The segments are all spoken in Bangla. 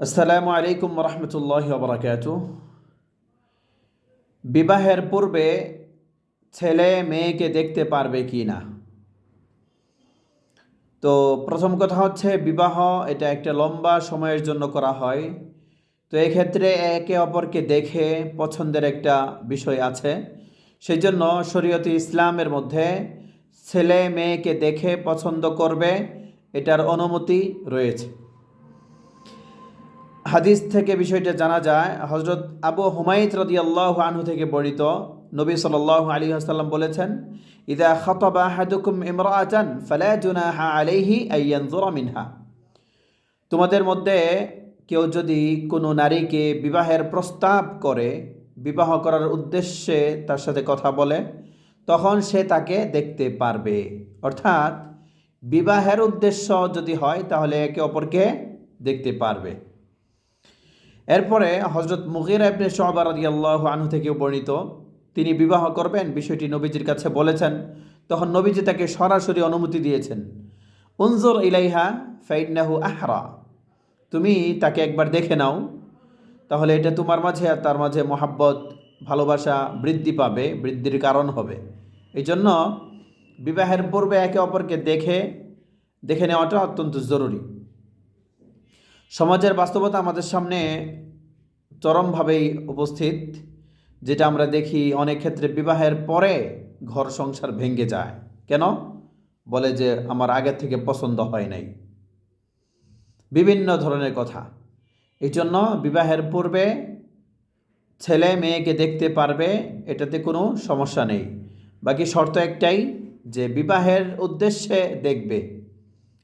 আসসালামু আলাইকুম রহমতুল্লাহি ওয়া বারাকাতুহু। বিবাহের পূর্বে ছেলে মেয়েকে দেখতে পারবে কি না? তো প্রথম কথা হচ্ছে, বিবাহ এটা একটা লম্বা সময়ের জন্য করা হয়। তো এক্ষেত্রে একে অপরকে দেখে পছন্দের একটা বিষয় আছে। সেই জন্য শরীয়তে ইসলামের মধ্যে ছেলে মেয়েকে দেখে পছন্দ করবে, এটার অনুমতি রয়েছে। হাদিস থেকে বিষয়টা জানা যায়। হজরত আবু হুমায়দ রাদিয়াল্লাহু আনহু থেকে বর্ণিত, নবী সাল্লাল্লাহু আলাইহি ওয়াসাল্লাম বলেছেন, ইদা খাতাবা আহাদুকুম ইমরাআতান ফালা জুনাহা আলাইহি আন ইয়ানজুরা মিনহা। তোমাদের মধ্যে কেউ যদি কোনো নারীকে বিবাহের প্রস্তাব করে, বিবাহ করার উদ্দেশ্যে তার সাথে কথা বলে, তখন সে তাকে দেখতে পারবে। অর্থাৎ বিবাহের উদ্দেশ্য যদি হয় তাহলে একে অপরকে দেখতে পারবে। এরপরে হজরত মুগীরা ইবনে শুআবা রাদিয়াল্লাহু আনহু থেকেও বর্ণিত, তিনি বিবাহ করবেন বিষয়টি নবীজির কাছে বলেছেন। তখন নবীজি তাকে সরাসরি অনুমতি দিয়েছেন, উনজুর ইলাইহা ফাইন্নাহু আহরা। তুমি তাকে একবার দেখে নাও, তাহলে এটা তোমার মাঝে আর তার মাঝে মহাব্বত, ভালোবাসা বৃদ্ধি পাবে, বৃদ্ধির কারণ হবে। এই জন্য বিবাহের পূর্বে একে অপরকে দেখে নেওয়াটা অত্যন্ত জরুরি। সমাজের বাস্তবতা আমাদের সামনে চরমভাবেই উপস্থিত, যেটা আমরা দেখি অনেক ক্ষেত্রে বিবাহের পরে ঘর সংসার ভেঙে যায়। কেন? বলে যে আমার আগের থেকে পছন্দ হয় নাই, বিভিন্ন ধরনের কথা। এই জন্য বিবাহের পূর্বে ছেলে মেয়েকে দেখতে পারবে, এটাতে কোনো সমস্যা নেই। বাকি শর্ত একটাই, যে বিবাহের উদ্দেশ্যে দেখবে,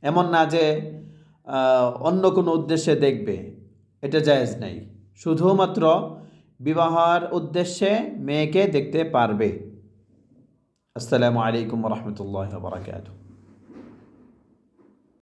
এমন না যে অন্য কোনো উদ্দেশ্যে দেখবে, এটা জায়েজ নাই। শুধুমাত্র বিবাহের উদ্দেশ্যে মেয়েকে দেখতে পারবে। আসসালামু আলাইকুম রহমতুল্লাহ বারাকাতুহু।